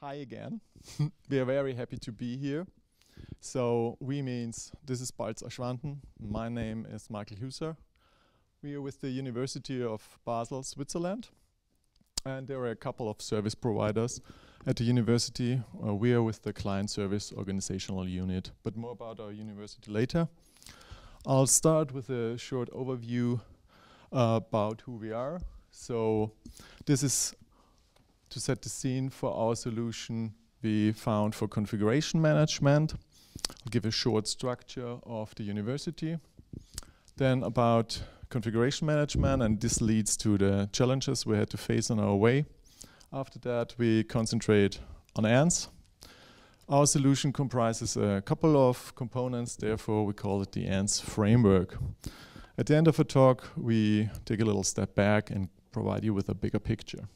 Hi again. We are very happy to be here. So we means this is Balz Aschwanden. My name is Michael Husar. We are with the University of Basel, Switzerland. And there are a couple of service providers at the university. We are with the client service organizational unit, but more about our university later. I'll start with a short overview about who we are. So this is to set the scene for our solution we found for configuration management. I'll give a short structure of the university. Then about configuration management, and this leads to the challenges we had to face on our way. After that, we concentrate on ANTS. Our solution comprises a couple of components, therefore we call it the ANTS framework. At the end of the talk, we take a little step back and provide you with a bigger picture.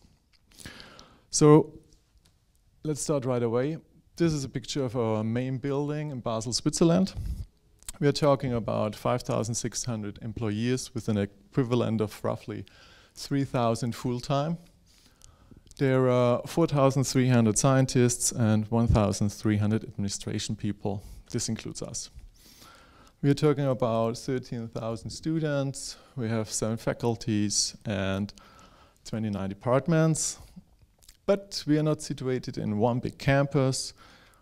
So let's start right away. This is a picture of our main building in Basel, Switzerland. We are talking about 5,600 employees with an equivalent of roughly 3,000 full-time. There are 4,300 scientists and 1,300 administration people. This includes us. We are talking about 13,000 students. We have 7 faculties and 29 departments. But we are not situated in one big campus.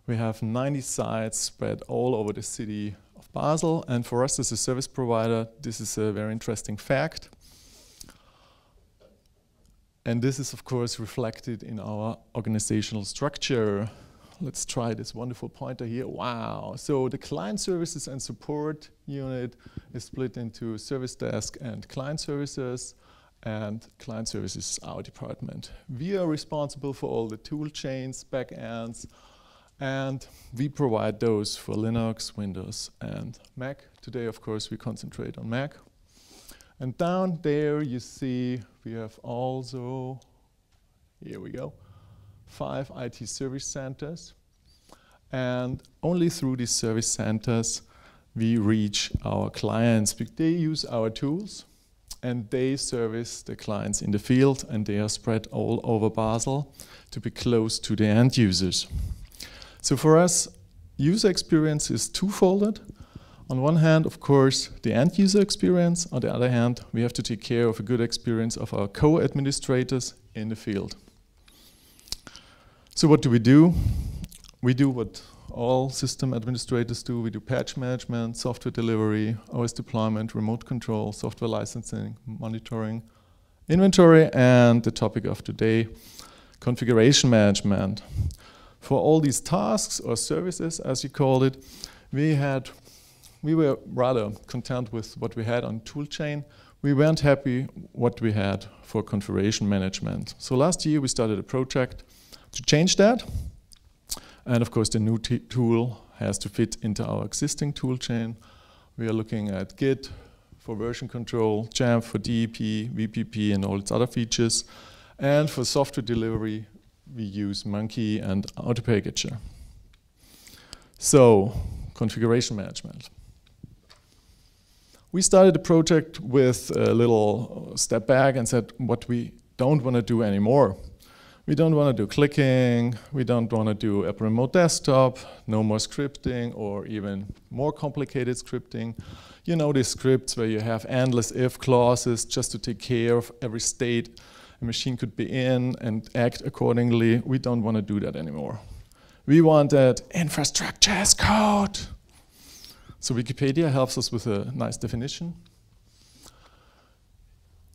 We have 90 sites spread all over the city of Basel. And for us as a service provider, this is a very interesting fact. And this is, of course, reflected in our organizational structure. Let's try this wonderful pointer here. Wow. So the client services and support unit is split into service desk and client services. And client services is our department. We are responsible for all the tool chains, backends, and we provide those for Linux, Windows, and Mac. Today, of course, we concentrate on Mac. And down there you see we have also, here we go, 5 IT service centers. And only through these service centers we reach our clients. They use our tools. And they service the clients in the field, and they are spread all over Basel to be close to the end users. So for us, user experience is twofold. On one hand, of course, the end user experience. On the other hand, we have to take care of a good experience of our co-administrators in the field. So what do? We do what all system administrators do. We do patch management, software delivery, OS deployment, remote control, software licensing, monitoring, inventory, and the topic of today, configuration management. For all these tasks or services, as you called it, we were rather content with what we had on toolchain. We weren't happy what we had for configuration management. So last year we started a project to change that. And of course, the new tool has to fit into our existing tool chain. We are looking at Git for version control, Jamf for DEP, VPP, and all its other features. And for software delivery, we use Monkey and Autopackager. So, configuration management. We started the project with a little step back and said what we don't want to do anymore. We don't want to do clicking, we don't want to do app remote desktop, no more scripting or even more complicated scripting. You know these scripts where you have endless if clauses just to take care of every state a machine could be in and act accordingly. We don't want to do that anymore. We wanted infrastructure as code. So Wikipedia helps us with a nice definition.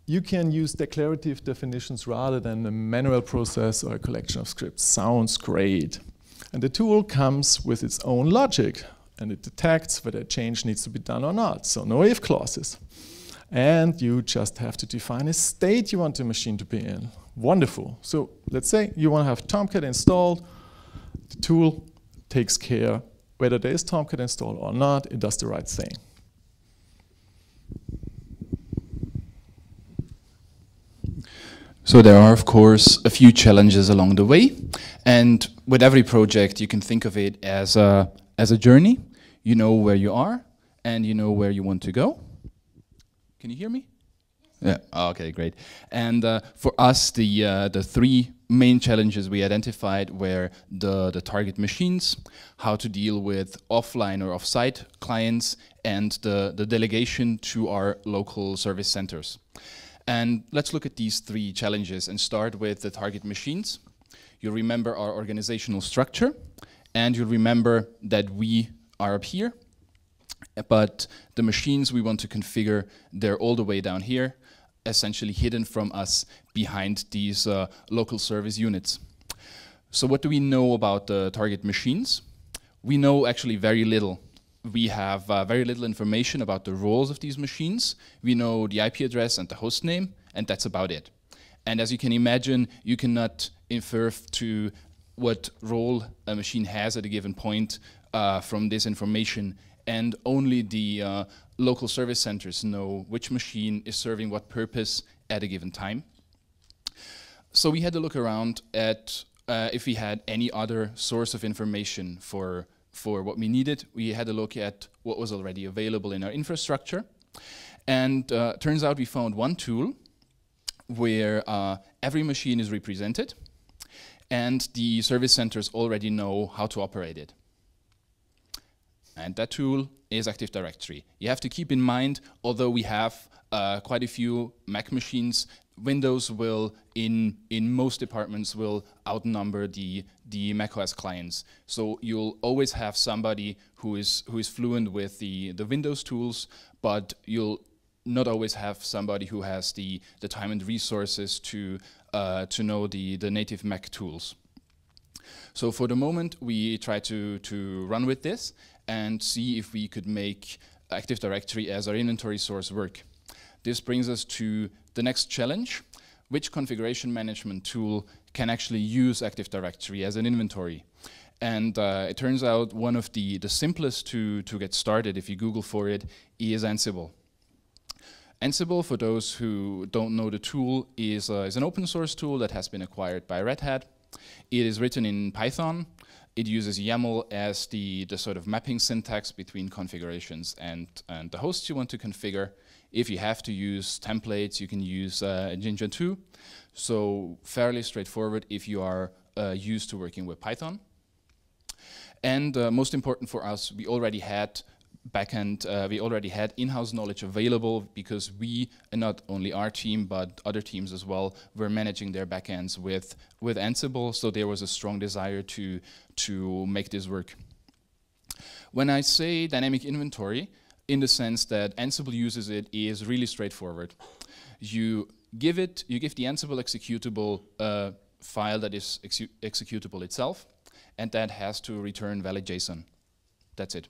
You can use declarative definitions rather than a manual process or a collection of scripts. Sounds great. And the tool comes with its own logic, and it detects whether a change needs to be done or not. So no if clauses. And you just have to define a state you want the machine to be in. Wonderful. So let's say you want to have Tomcat installed. The tool takes care whether there is Tomcat installed or not. It does the right thing. So there are, of course, a few challenges along the way, and with every project you can think of it as a journey. You know where you are, and you know where you want to go. Can you hear me? Yeah. Okay, great. And for us, the 3 main challenges we identified were the target machines, how to deal with offline or offsite clients, and the delegation to our local service centers. And let's look at these three challenges and start with the target machines. You'll remember our organizational structure, and you'll remember that we are up here, but the machines we want to configure, they're all the way down here, essentially hidden from us behind these local service units. So what do we know about the target machines? We know actually very little. We have very little information about the roles of these machines. We know the IP address and the host name, and that's about it. And as you can imagine, you cannot infer to what role a machine has at a given point from this information, and only the local service centers know which machine is serving what purpose at a given time. So we had to look around at if we had any other source of information for what we needed. We had to look at what was already available in our infrastructure. And turns out we found one tool where every machine is represented, and the service centers already know how to operate it. And that tool is Active Directory. You have to keep in mind, although we have quite a few Mac machines, Windows will, in most departments, will outnumber the macOS clients. So you'll always have somebody who is fluent with the Windows tools, but you'll not always have somebody who has the time and resources to know the native Mac tools. So for the moment, we try to run with this and see if we could make Active Directory as our inventory source work. This brings us to the next challenge: which configuration management tool can actually use Active Directory as an inventory? And it turns out one of the simplest to get started, if you Google for it, is Ansible. Ansible, for those who don't know the tool, is an open source tool that has been acquired by Red Hat. It is written in Python. It uses YAML as the sort of mapping syntax between configurations and the hosts you want to configure. If you have to use templates, you can use Jinja 2. So fairly straightforward if you are used to working with Python. And most important for us, we already had backend, we already had in-house knowledge available, because we, and not only our team, but other teams as well, were managing their backends with Ansible, so there was a strong desire to make this work. When I say dynamic inventory, in the sense that Ansible uses it, is really straightforward. You give the Ansible executable file that is executable itself, and that has to return valid JSON. That's it.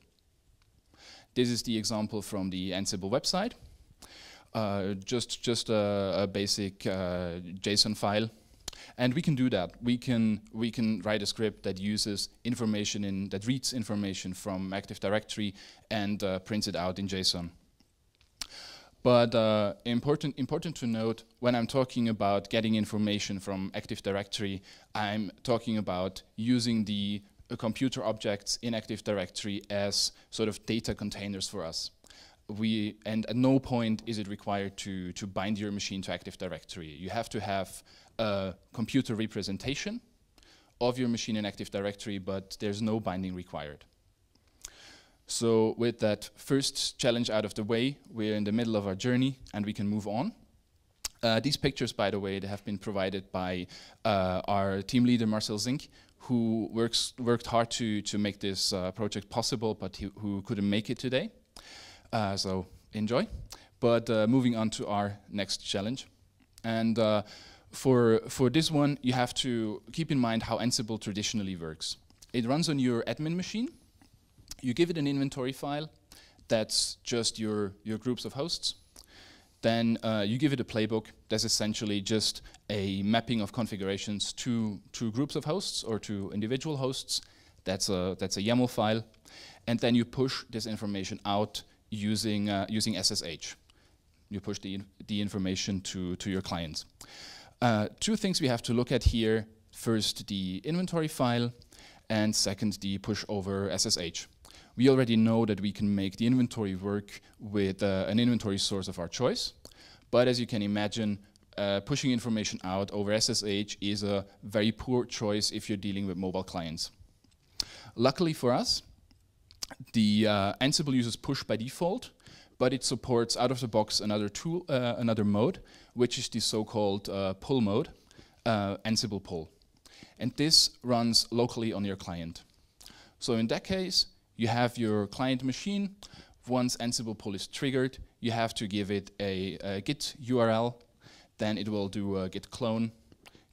This is the example from the Ansible website. Just a basic JSON file, and we can do that. We can write a script that uses information that reads information from Active Directory and prints it out in JSON. But important to note, when I'm talking about getting information from Active Directory, I'm talking about using the computer objects in Active Directory as sort of data containers for us. And at no point is it required to bind your machine to Active Directory. You have to have a computer representation of your machine in Active Directory, but there's no binding required. So with that first challenge out of the way, we're in the middle of our journey and we can move on. These pictures, by the way, they have been provided by our team leader, Marcel Zink, who worked hard to make this project possible, but who couldn't make it today. So enjoy. But moving on to our next challenge. And for this one, you have to keep in mind how Ansible traditionally works. It runs on your admin machine. You give it an inventory file. That's just your groups of hosts. Then you give it a playbook. That's essentially just a mapping of configurations to groups of hosts or to individual hosts. That's a YAML file. And then you push this information out using SSH. You push the information to your clients. Two things we have to look at here. First, the inventory file, and second, the push over SSH. We already know that we can make the inventory work with an inventory source of our choice. But as you can imagine, pushing information out over SSH is a very poor choice if you're dealing with mobile clients. Luckily for us, the Ansible uses push by default, but it supports out of the box another tool, another mode, which is the so-called pull mode, Ansible pull. And this runs locally on your client. So in that case, you have your client machine. Once Ansible pull is triggered, you have to give it a Git URL. Then it will do a Git clone,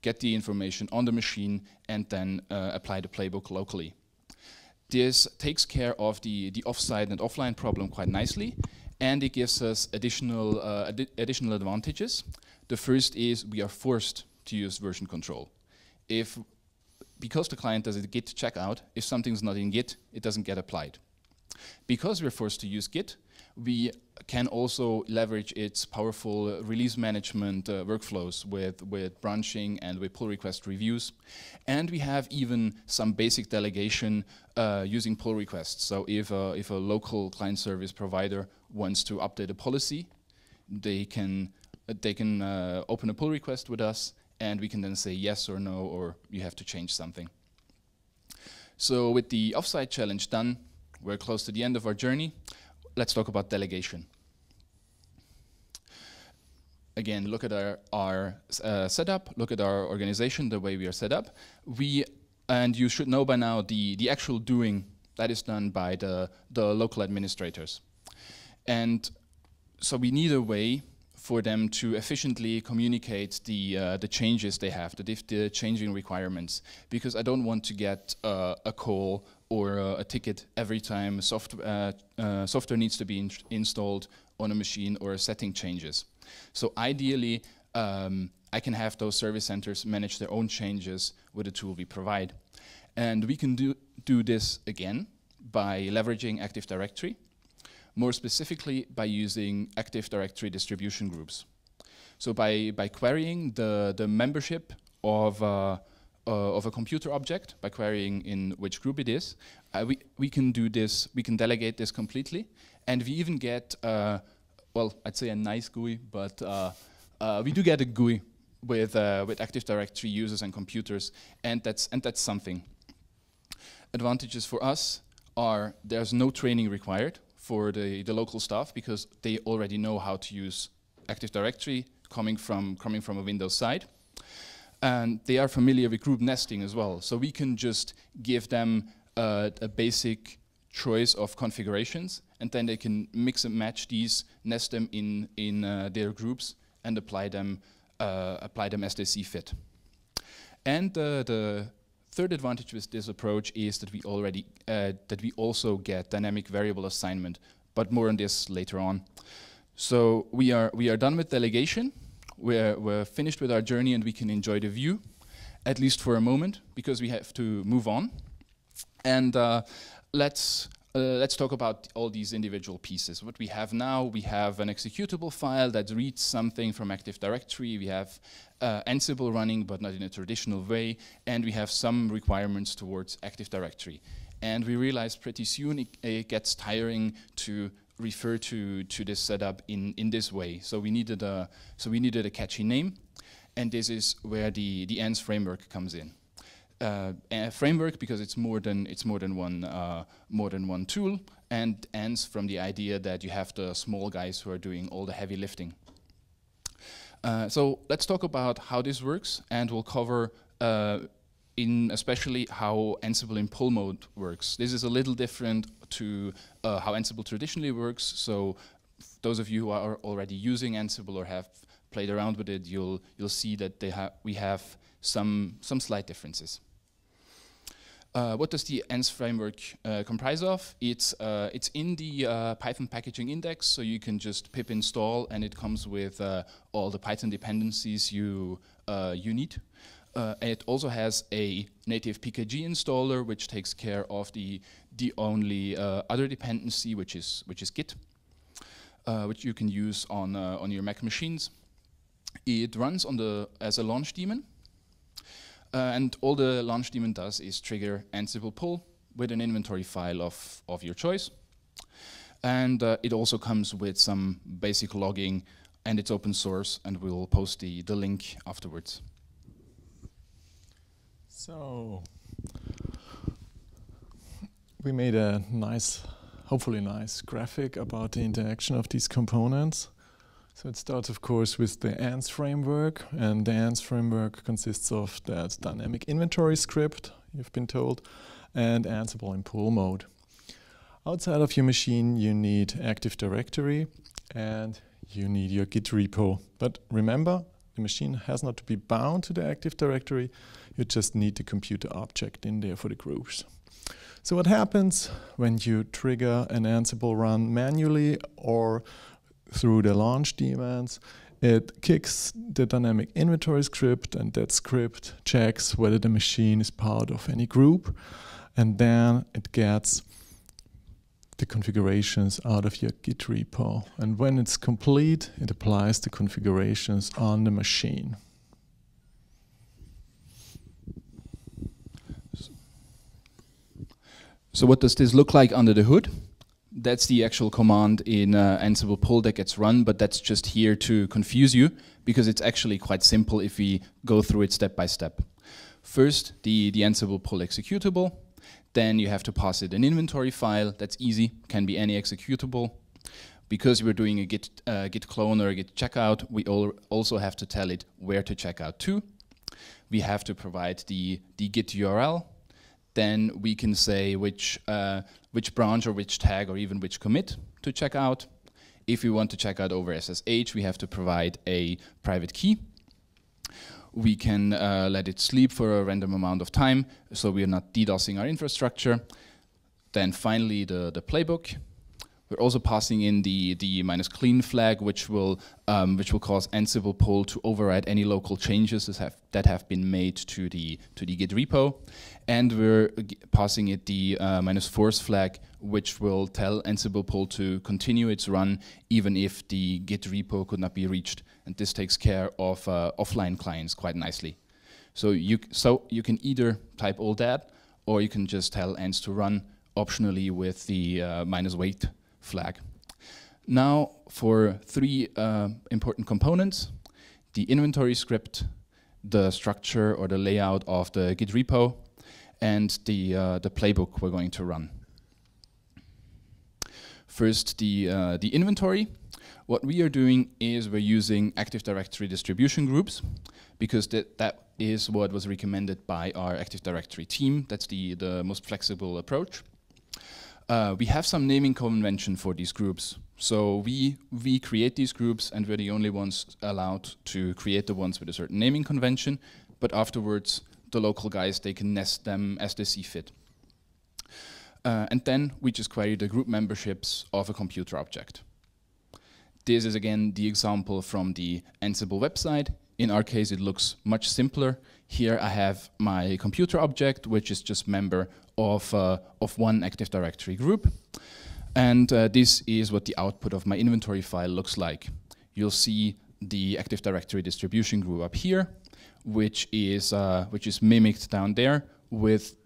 get the information on the machine, and then apply the playbook locally. This takes care of the offsite and offline problem quite nicely, and it gives us additional advantages. The first is we are forced to use version control. Because the client does a Git checkout, if something's not in Git, it doesn't get applied. Because we're forced to use Git, we can also leverage its powerful release management workflows with branching and with pull request reviews. And we have even some basic delegation using pull requests. So if a local client service provider wants to update a policy, they can open a pull request with us, and we can then say yes or no, or you have to change something. So with the offsite challenge done, we're close to the end of our journey. Let's talk about delegation. Again, look at our setup, look at our organization, the way we are set up. And you should know by now the actual doing that is done by the local administrators. And so we need a way for them to efficiently communicate the changes they have, the changing requirements. Because I don't want to get a call or a ticket every time software needs to be installed on a machine or a setting changes. So ideally, I can have those service centers manage their own changes with the tool we provide. And we can do this again by leveraging Active Directory, more specifically by using Active Directory distribution groups. So by querying the membership of a computer object, by querying in which group it is, we can do this, we can delegate this completely, and we even get, well, I'd say a nice GUI, but we do get a GUI with Active Directory users and computers, and that's something. Advantages for us are there's no training required for the local staff because they already know how to use Active Directory coming from a Windows side. And they are familiar with group nesting as well. So we can just give them a basic choice of configurations, and then they can mix and match these, nest them in their groups, and apply them as they see fit. And the third advantage with this approach is that we also get dynamic variable assignment, but more on this later on. So we are done with delegation. We're finished with our journey, and we can enjoy the view, at least for a moment, because we have to move on. And let's talk about all these individual pieces. What we have now, we have an executable file that reads something from Active Directory. We have Ansible running, but not in a traditional way. And we have some requirements towards Active Directory. And we realized pretty soon it gets tiring to refer to this setup in this way. So we needed a catchy name, and this is where the ANTS framework comes in. A framework because it's more than one tool, and ANTS from the idea that you have the small guys who are doing all the heavy lifting. So let's talk about how this works, and we'll cover especially how Ansible in pull mode works. This is a little different to how Ansible traditionally works. So those of you who are already using Ansible or have played around with it, you'll see that we have some slight differences. What does the ANTS framework comprise of? It's in the Python packaging index, so you can just pip install, and it comes with all the Python dependencies you need. It also has a native PKG installer, which takes care of the only other dependency, which is Git, which you can use on your Mac machines. It runs as a launch daemon. And all the launch daemon does is trigger Ansible pull with an inventory file of your choice. And it also comes with some basic logging and it's open source, and we'll post the link afterwards. So we made a nice, hopefully nice graphic about the interaction of these components. So it starts, of course, with the ANTS framework, and the ANTS framework consists of that dynamic inventory script, you've been told, and Ansible in pull mode. Outside of your machine, you need Active Directory and you need your Git repo. But remember, the machine has not to be bound to the Active Directory, you just need the computer object in there for the groups. So what happens when you trigger an Ansible run manually or through the launch daemons? It kicks the dynamic inventory script, and that script checks whether the machine is part of any group, and then it gets the configurations out of your Git repo. And when it's complete, it applies the configurations on the machine. So what does this look like under the hood? That's the actual command in Ansible pull that gets run, but that's just here to confuse you, because it's actually quite simple if we go through it step by step. First, the Ansible pull executable. Then you have to pass it an inventory file. That's easy, can be any executable. Because we're doing a git clone or a git checkout, we also have to tell it where to check out to. We have to provide the git URL. Then we can say which branch or which tag or even which commit to check out. If we want to check out over SSH, we have to provide a private key. We can let it sleep for a random amount of time, so we are not DDoSing our infrastructure. Then finally the playbook. We're also passing in the -clean flag, which will cause Ansible pull to override any local changes that have been made to the Git repo, and we're passing it the -force flag, which will tell Ansible pull to continue its run even if the Git repo could not be reached, and this takes care of offline clients quite nicely. So you can either type all that, or you can just tell ANTS to run optionally with the -wait flag. Now for three important components: the inventory script, the structure or the layout of the Git repo, and the playbook we're going to run. First, the inventory. What we are doing is we're using Active Directory distribution groups, because that is what was recommended by our Active Directory team. That's the most flexible approach. We have some naming convention for these groups. So we create these groups, and we're the only ones allowed to create the ones with a certain naming convention, but afterwards the local guys, they can nest them as they see fit. And then we just query the group memberships of a computer object. This is again the example from the Ansible website. In our case, it looks much simpler. Here I have my computer object, which is just member of one Active Directory group. And this is what the output of my inventory file looks like. You'll see the Active Directory distribution group up here, which is mimicked down there with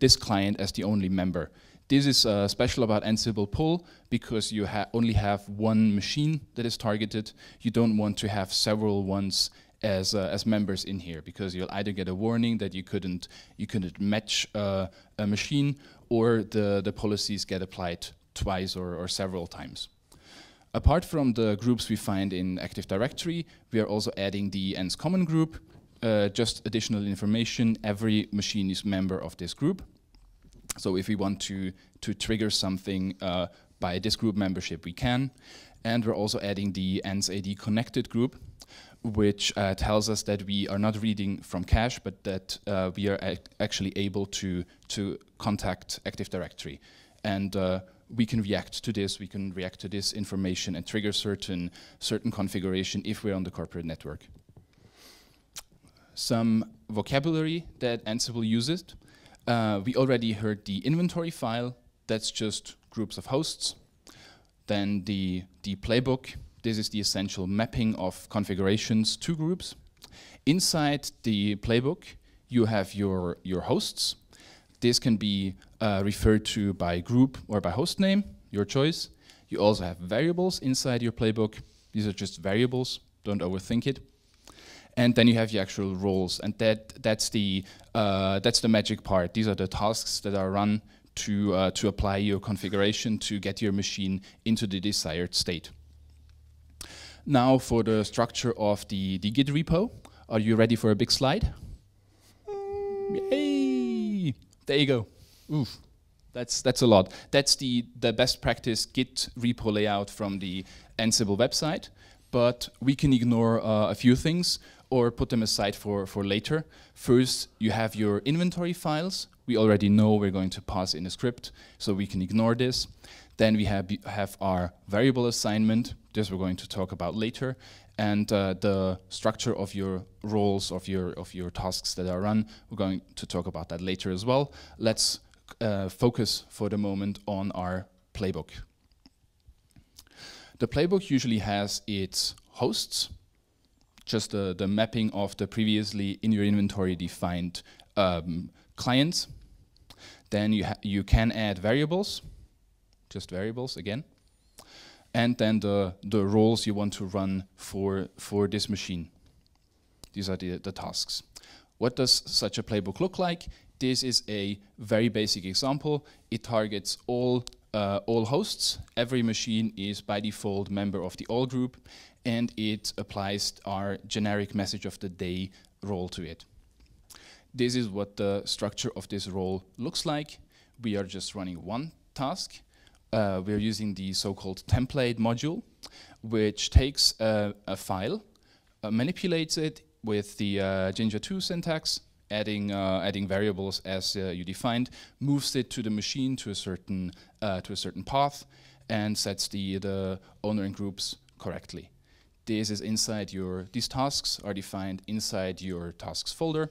this client as the only member. This is special about Ansible pull, because you only have one machine that is targeted. You don't want to have several ones as members in here, because you'll either get a warning that you couldn't match a machine, or the policies get applied twice or several times. Apart from the groups we find in Active Directory, we are also adding the ANTS common group. Just additional information: every machine is member of this group. So if we want to trigger something by this group membership, we can. And we're also adding the ANTS AD connected group, which tells us that we are not reading from cache, but that we are actually able to contact Active Directory. And we can react to this. We can react to this information and trigger certain configuration if we're on the corporate network. Some vocabulary that Ansible uses. We already heard the inventory file. That's just groups of hosts. Then the playbook. This is the essential mapping of configurations to groups. Inside the playbook, you have your hosts. This can be referred to by group or by host name, your choice. You also have variables inside your playbook. These are just variables, don't overthink it. And then you have your actual roles, and that's the magic part. These are the tasks that are run to apply your configuration to get your machine into the desired state. Now for the structure of the Git repo. Are you ready for a big slide? Yay! There you go. Oof. That's a lot. That's the best practice Git repo layout from the Ansible website. But we can ignore a few things or put them aside for later. First, you have your inventory files. We already know we're going to pass in a script, so we can ignore this. Then we have our variable assignment. This we're going to talk about later. And the structure of your roles, of your tasks that are run, we're going to talk about that later as well. Let's focus for the moment on our playbook. The playbook usually has its hosts, just the mapping of the previously in your inventory defined clients. Then you can add variables, just variables again. And then the roles you want to run for this machine. These are the tasks. What does such a playbook look like? This is a very basic example. It targets all hosts. Every machine is by default member of the all group, and it applies our generic message of the day role to it. This is what the structure of this role looks like. We are just running one task. We're using the so-called template module, which takes a file, manipulates it with the Jinja 2 syntax, adding variables as you defined, moves it to the machine to a certain path, and sets the owner and groups correctly. This is inside these tasks are defined inside your tasks folder.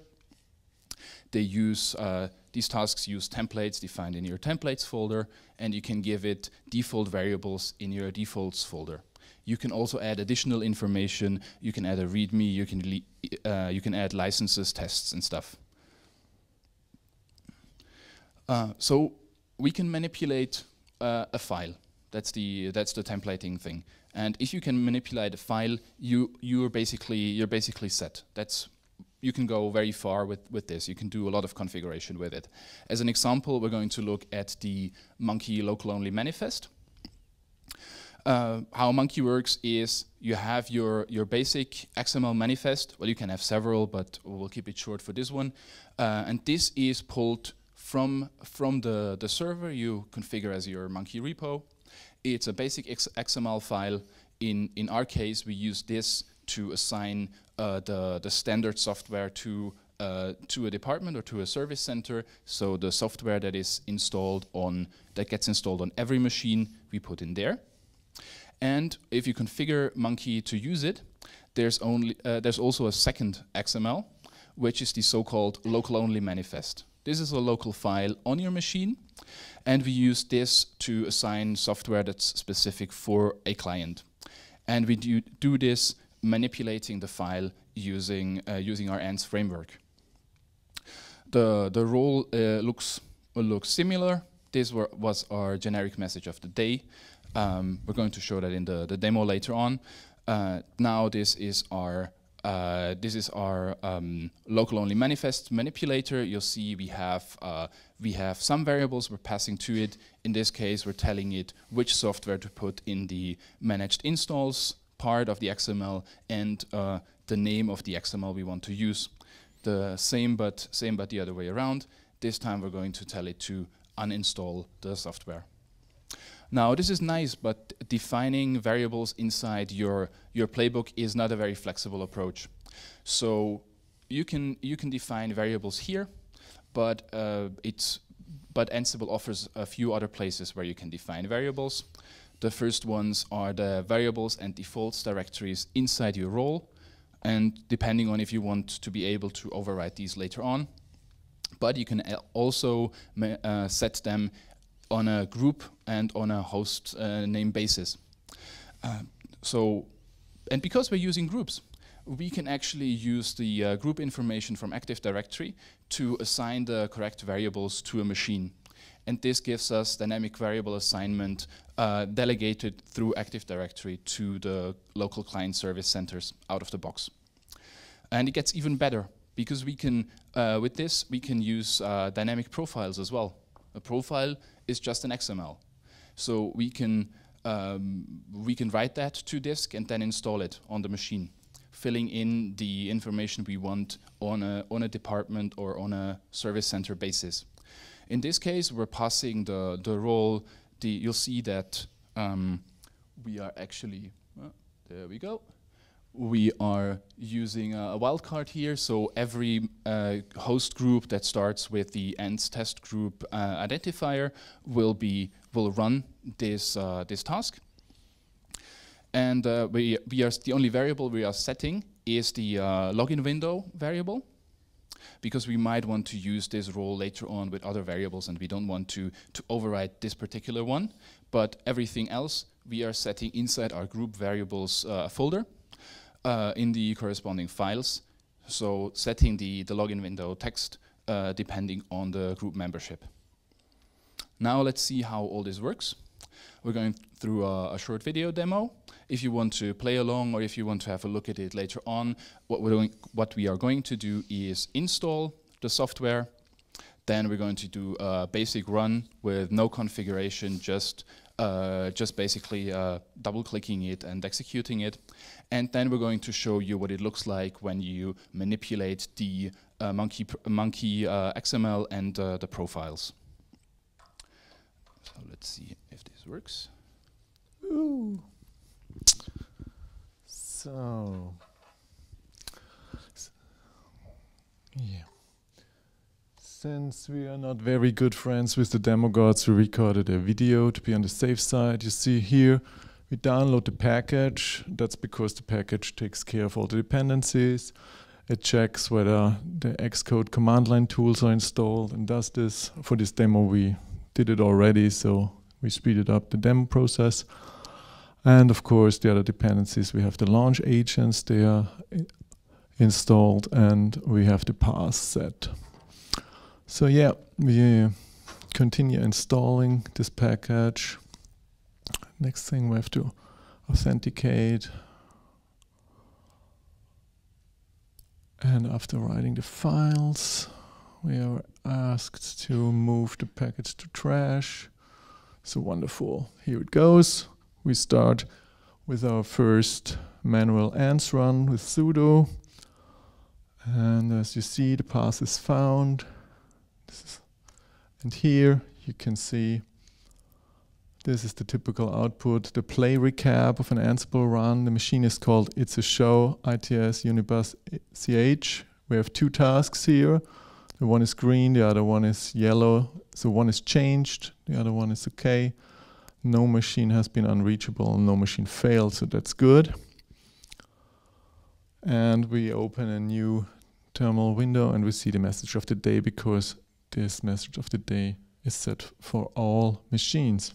These tasks use templates defined in your templates folder, and you can give it default variables in your defaults folder. You can also add additional information. You can add a README. You can add licenses, tests, and stuff. So we can manipulate a file. That's the templating thing. And if you can manipulate a file, you're basically set. You can go very far with this. You can do a lot of configuration with it. As an example, we're going to look at the Monkey local-only manifest. How Monkey works is you have your basic XML manifest. Well, you can have several, but we'll keep it short for this one. And this is pulled from the server you configure as your Monkey repo. It's a basic XML file. In our case, we use this to assign the standard software to a department or to a service center. So the software that is installed that gets installed on every machine, we put in there. And if you configure Monkey to use it, there's also a second XML, which is the so-called local-only manifest. This is a local file on your machine, and we use this to assign software that's specific for a client. And we do this manipulating the file using our ANTS framework. The role looks similar. This was our generic message of the day. We're going to show that in the demo later on. Now this is our local-only manifest manipulator. You'll see we have some variables we're passing to it. In this case, we're telling it which software to put in the managed installs part of the XML and the name of the XML we want to use. The same but the other way around. This time we're going to tell it to uninstall the software. Now this is nice, but defining variables inside your playbook is not a very flexible approach. So you can define variables here, but Ansible offers a few other places where you can define variables. The first ones are the variables and defaults directories inside your role, and depending on if you want to be able to override these later on. But you can also set them on a group and on a host name basis. And because we're using groups, we can actually use the group information from Active Directory to assign the correct variables to a machine. And this gives us dynamic variable assignment delegated through Active Directory to the local client service centers out of the box. And it gets even better, because we can, with this, we can use dynamic profiles as well. A profile is just an XML. So we can write that to disk and then install it on the machine, filling in the information we want on a department or on a service center basis. In this case, we're passing the role. You'll see that we are actually, there we go. We are using a wildcard here, so every host group that starts with the ANTS test group identifier will run this task. And the only variable we are setting is the login window variable, because we might want to use this role later on with other variables, and we don't want to override this particular one. But everything else we are setting inside our group variables folder. In the corresponding files, so setting the login window text depending on the group membership. Now let's see how all this works. We're going through a short video demo. If you want to play along, or if you want to have a look at it later on, what we are going to do is install the software. Then we're going to do a basic run with no configuration, just basically double-clicking it and executing it. And then we're going to show you what it looks like when you manipulate the monkey XML and the profiles. So let's see if this works. Ooh. So, yeah. Since we are not very good friends with the demo gods, we recorded a video to be on the safe side. You see here, we download the package. That's because the package takes care of all the dependencies. It checks whether the Xcode command line tools are installed and does this. For this demo, we did it already, so we speeded up the demo process. And of course, the other dependencies, we have the launch agents, they are installed, and we have the path set. So yeah, we continue installing this package. Next thing, we have to authenticate. And after writing the files, we are asked to move the package to trash. So wonderful. Here it goes. We start with our first manual ANTS run with sudo. And as you see, the path is found. And here you can see this is the typical output, the play recap of an Ansible run. The machine is called It's a Show ITS Unibus CH. We have two tasks here. The one is green, the other one is yellow. So one is changed, the other one is okay. No machine has been unreachable, no machine failed, so that's good. And we open a new terminal window and we see the message of the day, because this message of the day is set for all machines.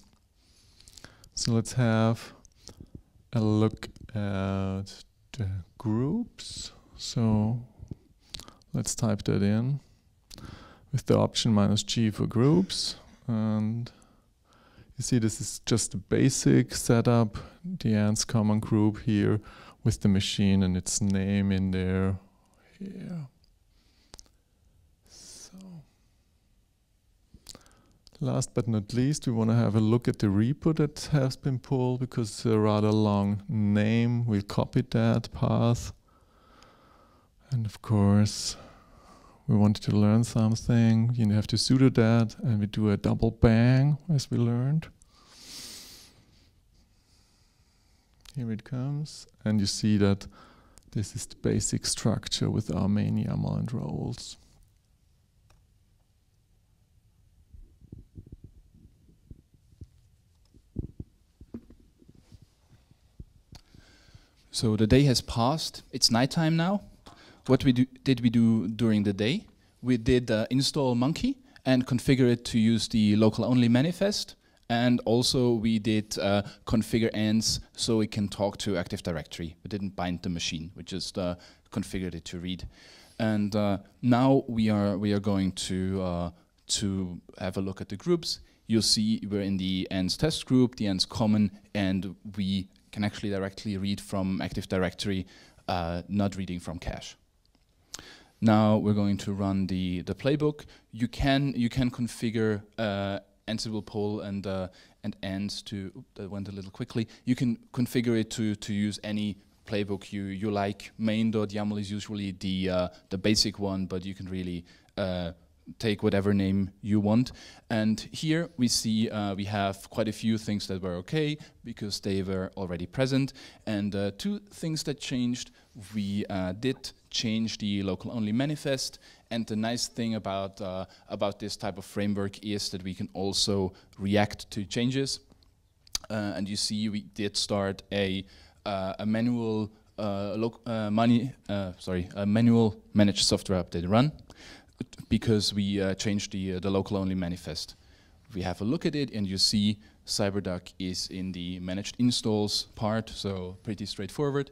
So let's have a look at the groups. So let's type that in with the option -G for groups. And you see this is just a basic setup, the ANTS common group here with the machine and its name in there. Here. Last but not least, we want to have a look at the repo that has been pulled, because it's a rather long name. We'll copy that path. And of course, we wanted to learn something. You have to sudo that, and we do a double bang, as we learned. Here it comes. And you see that this is the basic structure with our main YAML and roles. So the day has passed. It's nighttime now. What did we do during the day? We did install monkey and configure it to use the local only manifest. And also we did configure ANTS so it can talk to Active Directory. We didn't bind the machine. We just configured it to read. And now we are going to have a look at the groups, you'll see we're in the ANTS test group, the ANTS common, and we can actually directly read from Active Directory, not reading from cache. Now we're going to run the playbook. You can configure Ansible poll and ANTS to, that went a little quickly. You can configure it to use any playbook you like. Main.yaml is usually the basic one, but you can really take whatever name you want. And here we see we have quite a few things that were okay because they were already present. And two things that changed, we did change the local only manifest. And the nice thing about this type of framework is that we can also react to changes. And you see we did start a manual manual managed software update run, because we changed the local only manifest. We have a look at it and you see CyberDuck is in the managed installs part, so pretty straightforward.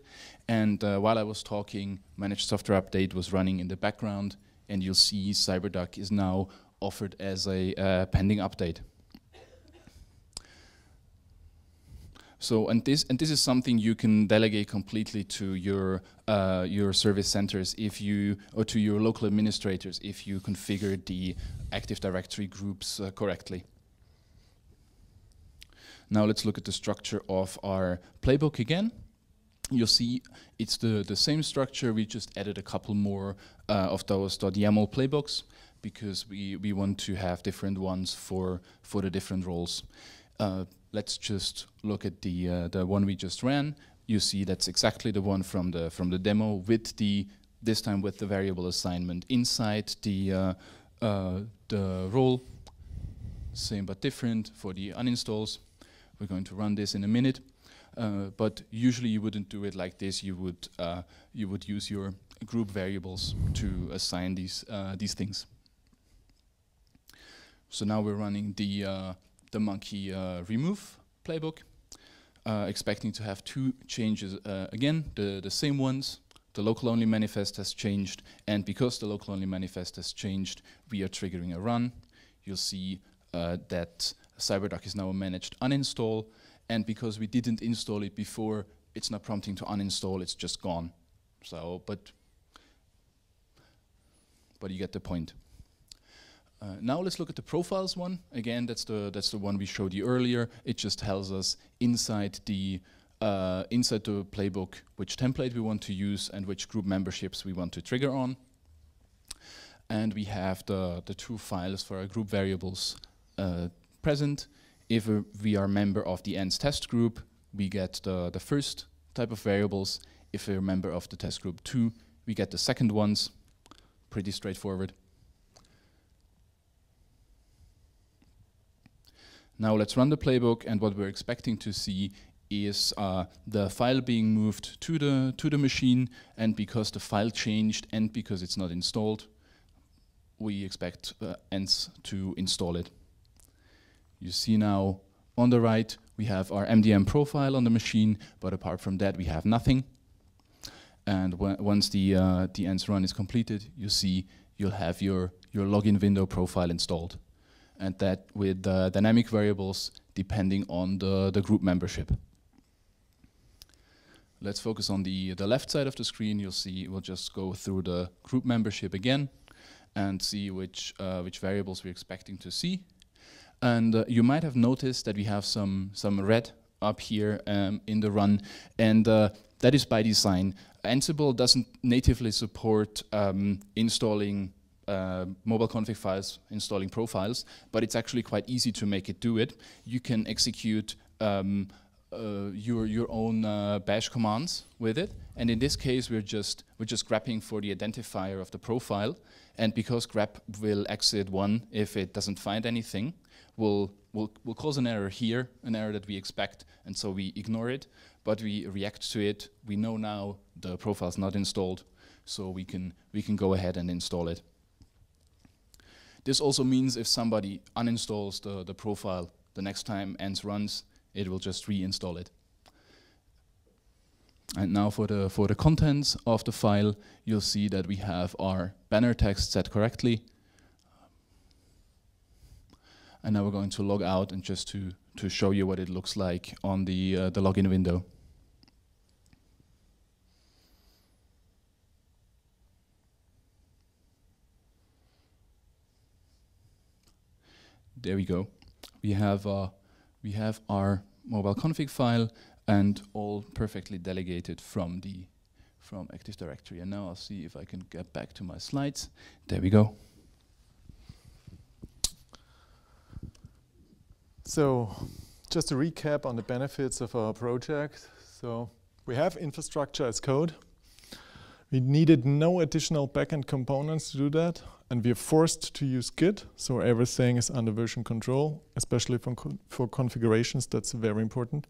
And while I was talking, managed software update was running in the background, and you'll see CyberDuck is now offered as a pending update. So, and this is something you can delegate completely to your service centers if you, or to your local administrators if you configure the Active Directory groups correctly. Now let's look at the structure of our playbook again. You'll see it's the same structure. We just added a couple more of those .yaml playbooks because we want to have different ones for the different roles. Let's just look at the one we just ran. You see that's exactly the one from the demo with this time with the variable assignment inside the role. Same but different for the uninstalls. We're going to run this in a minute, but usually you wouldn't do it like this. You would use your group variables to assign these things. So now we're running the monkey remove playbook, expecting to have two changes again, the same ones. The local only manifest has changed, and because the local only manifest has changed, we are triggering a run. You'll see that CyberDuck is now a managed uninstall, and because we didn't install it before, it's not prompting to uninstall, it's just gone. So, but you get the point. Now let's look at the profiles one. Again, that's the one we showed you earlier. It just tells us inside the playbook which template we want to use and which group memberships we want to trigger on. And we have the two files for our group variables present. If we are a member of the ANTS test group, we get the first type of variables. If we're a member of the test group 2, we get the second ones. Pretty straightforward. Now let's run the playbook, and what we're expecting to see is the file being moved to the machine, and because the file changed and because it's not installed, we expect ANTS to install it. You see now on the right we have our MDM profile on the machine, but apart from that we have nothing. And once the ANTS run is completed, you see you'll have your login window profile installed, and that with dynamic variables depending on the group membership. Let's focus on the left side of the screen. You'll see we'll just go through the group membership again and see which variables we're expecting to see. And you might have noticed that we have some red up here in the run, and that is by design. Ansible doesn't natively support installing mobile config files, installing profiles, but it's actually quite easy to make it do it. You can execute your own bash commands with it, and in this case we're just grabbing for the identifier of the profile, and because grep will exit 1 if it doesn't find anything, we'll cause an error here, an error that we expect, and so we ignore it, but we react to it. We know now the profile's not installed, so we can go ahead and install it. This also means if somebody uninstalls the profile, the next time ANTS runs, it will just reinstall it. And now for the contents of the file, you'll see that we have our banner text set correctly. And now we're going to log out and just to show you what it looks like on the login window. There we go. We have our mobile config file and all perfectly delegated from Active Directory. And now I'll see if I can get back to my slides. There we go. So, just to recap on the benefits of our project. So, we have infrastructure as code. We needed no additional backend components to do that, and we are forced to use Git, so everything is under version control, especially for configurations. That's very important.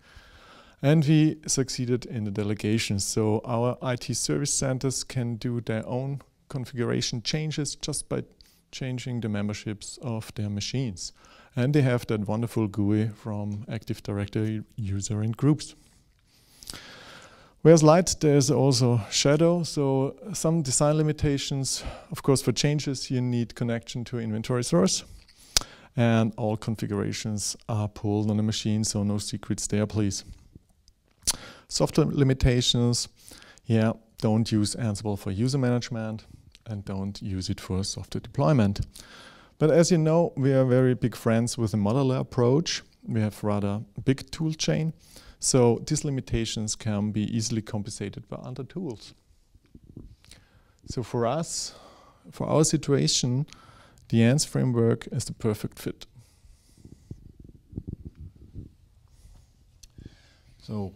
And we succeeded in the delegation, so our IT service centers can do their own configuration changes just by changing the memberships of their machines. And they have that wonderful GUI from Active Directory, user and groups. Whereas light, there's also shadow, so some design limitations. Of course, for changes, you need connection to inventory source. And all configurations are pulled on the machine, so no secrets there, please. Software limitations, yeah, don't use Ansible for user management and don't use it for software deployment. But as you know, we are very big friends with a modular approach. We have rather big tool chain. So these limitations can be easily compensated by other tools. So for us, for our situation, the ANTS framework is the perfect fit.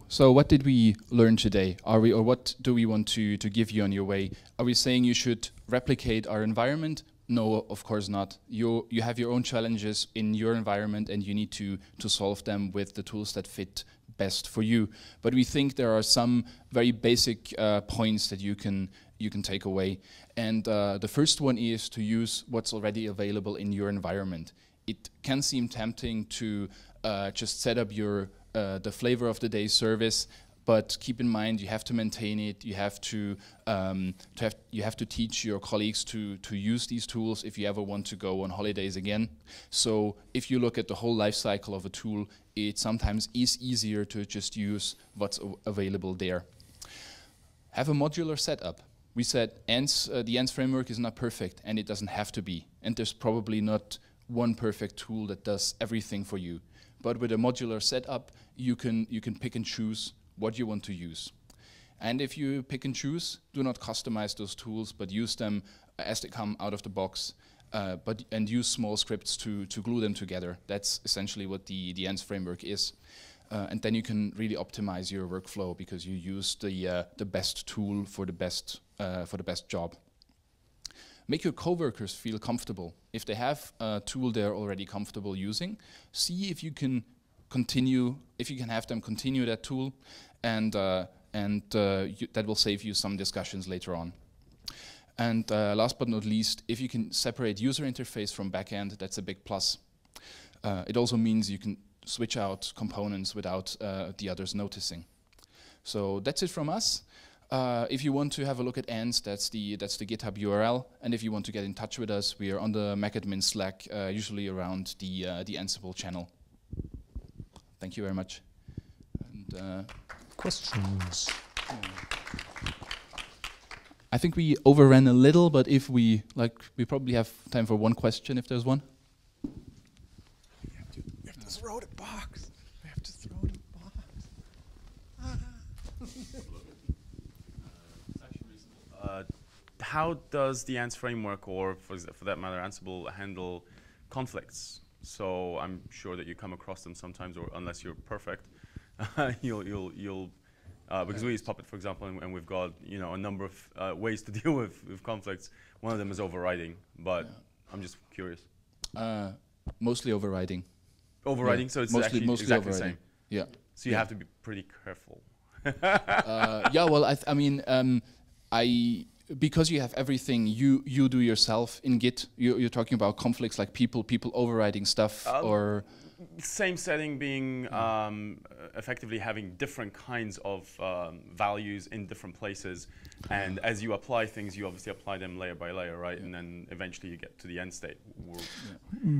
So what did we learn today? Or what do we want to give you on your way? Are we saying you should replicate our environment? No, of course not. You have your own challenges in your environment and you need to solve them with the tools that fit best for you. But we think there are some very basic points that you can take away. And the first one is to use what's already available in your environment. It can seem tempting to just set up your the flavor of the day service, but keep in mind you have to maintain it. You have to teach your colleagues to use these tools if you ever want to go on holidays again. So if you look at the whole life cycle of a tool, it sometimes is easier to just use what's available there. Have a modular setup. We said the ANTS framework is not perfect, and it doesn't have to be. And there's probably not one perfect tool that does everything for you. But with a modular setup, you can pick and choose what you want to use. And if you pick and choose, do not customize those tools, but use them as they come out of the box, and use small scripts to glue them together. That's essentially what the ANTS framework is. And then you can really optimize your workflow because you use the best tool for the best job. Make your coworkers feel comfortable. If they have a tool they're already comfortable using, see if you can have them continue that tool, and that will save you some discussions later on. And last but not least, if you can separate user interface from backend, that's a big plus. It also means you can switch out components without the others noticing. So that's it from us. If you want to have a look at ANTS, that's the GitHub URL. And if you want to get in touch with us, we are on the MacAdmin Slack, usually around the Ansible channel. Thank you very much. And, questions? I think we overran a little, but if we probably have time for one question if there's one. We have to throw the box. We have to throw the box. How does the ANTS framework, or for that matter, Ansible, handle conflicts? So I'm sure that you come across them sometimes, or unless you're perfect, you'll because we use Puppet, for example, and we've got a number of ways to deal with conflicts. One of them is overriding, but I'm just curious. Mostly overriding. Overriding, yeah. So it's mostly exactly the same. Yeah. So you have to be pretty careful. Yeah. Well, I mean, because you have everything you do yourself in Git, you're talking about conflicts like people overriding stuff, or same setting being effectively having different kinds of values in different places, and as you apply things, you obviously apply them layer by layer, right? And then eventually you get to the end state.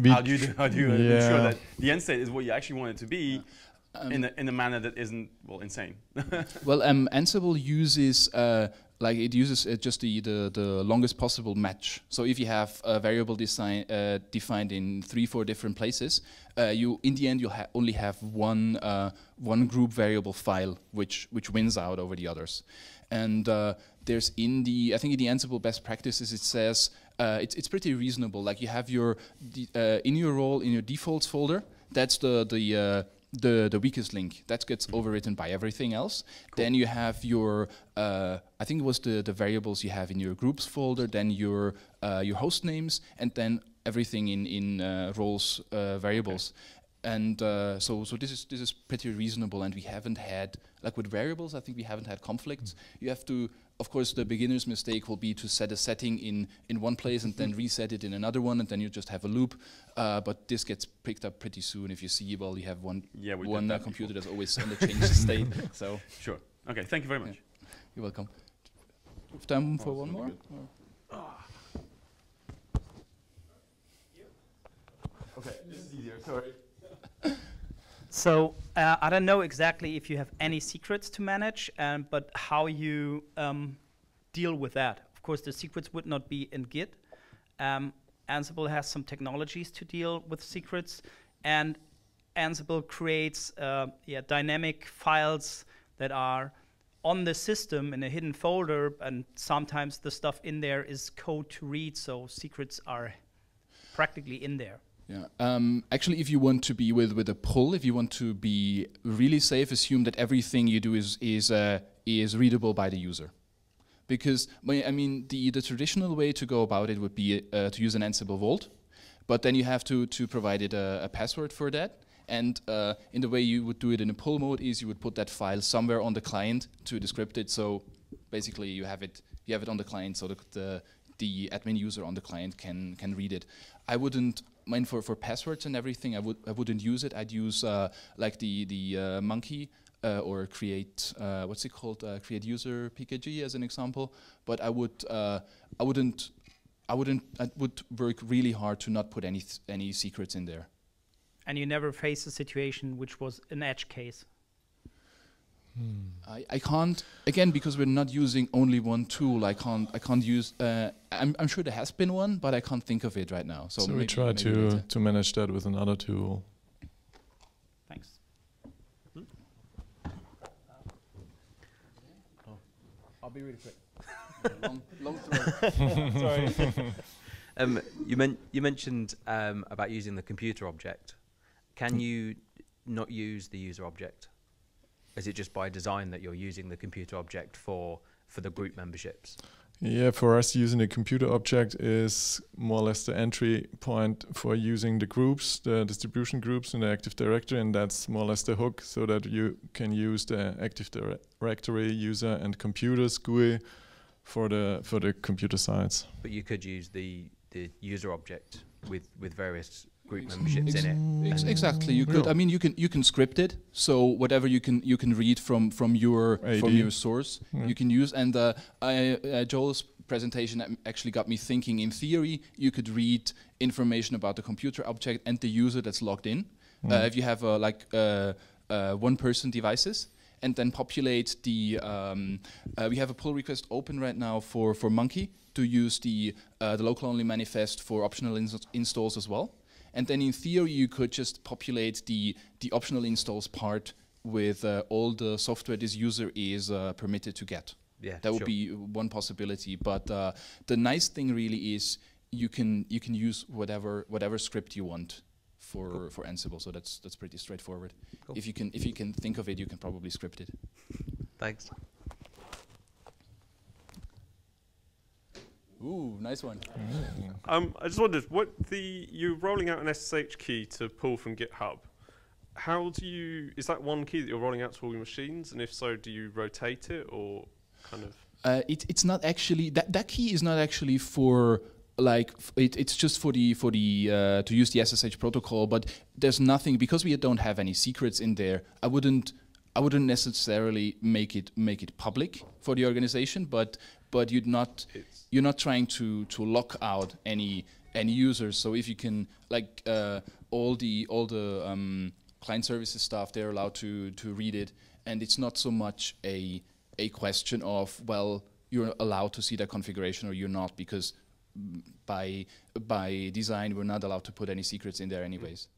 How do you ensure that the end state is what you actually want it to be? In a manner that isn't, well, insane. Well, Ansible uses just the longest possible match. So if you have a variable defined in 3-4 different places, you in the end you'll only have one group variable file which wins out over the others. And there's I think in the Ansible best practices it says it's pretty reasonable. Like you have your in your role in your defaults folder. That's the weakest link that gets overwritten by everything else. Cool. Then you have your I think it was the variables you have in your groups folder, then your host names, and then everything in roles variables. Okay. And so this is pretty reasonable, and we haven't had, like with variables, I think we haven't had conflicts. You have to, of course, the beginner's mistake will be to set a setting in one place and then reset it in another one, and then you just have a loop. But this gets picked up pretty soon if you see, well, you have one computer that's always on the changed state. So sure. Okay, thank you very much. Yeah. You're welcome. Do we have time for one more? Okay, this is easier, sorry. So I don't know exactly if you have any secrets to manage, but how you deal with that. Of course, the secrets would not be in Git. Ansible has some technologies to deal with secrets, and Ansible creates dynamic files that are on the system in a hidden folder, and sometimes the stuff in there is code to read, so secrets are practically in there. Yeah. Actually, if you want to be with a pull, if you want to be really safe, assume that everything you do is readable by the user. Because I mean, the traditional way to go about it would be to use an Ansible Vault, but then you have to provide it a password for that. And in the way you would do it in a pull mode is you would put that file somewhere on the client to decrypt it. So basically, you have it on the client, so the admin user on the client can read it. I wouldn't mind for passwords and everything. I wouldn't use it. I'd use like the monkey or create what's it called? Create user PKG as an example. But I would work really hard to not put any secrets in there. And you never faced a situation which was an edge case. I can't, again, because we're not using only one tool. I can't use. I'm sure there has been one, but I can't think of it right now. So we try to manage that with another tool. Thanks. I'll be really quick. long throw. Sorry. You mentioned about using the computer object. Can you not use the user object? Is it just by design that you're using the computer object for the group memberships? Yeah, for us, using the computer object is more or less the entry point for using the groups, the distribution groups in the Active Directory, and that's more or less the hook, so that you can use the Active Directory user and computers GUI for the computer sites. But you could use the user object with various group memberships in it. Exactly. You could. I mean, you can script it. So whatever you can read from your source, you can use. And Joel's presentation actually got me thinking. In theory, you could read information about the computer object and the user that's logged in. If you have one-person devices, and then populate the. We have a pull request open right now for Monkey to use the local-only manifest for optional installs as well. And then in theory, you could just populate the optional installs part with all the software this user is permitted to get. Yeah, that would be one possibility. But the nice thing really is you can use whatever script you want for Ansible. So that's pretty straightforward. Cool. If you can think of it, you can probably script it. Thanks. Ooh, nice one. I just wondered, you're rolling out an SSH key to pull from GitHub. Is that one key that you're rolling out to all your machines? And if so, do you rotate it or kind of? It's not actually that key is not actually for like it's just for the to use the SSH protocol. But there's nothing, because we don't have any secrets in there. I wouldn't necessarily make it public for the organization. But you're not trying to lock out any users. So if you can, like all the client services stuff, they're allowed to read it, and it's not so much a question of, well, you're allowed to see that configuration or you're not, because by design we're not allowed to put any secrets in there anyways.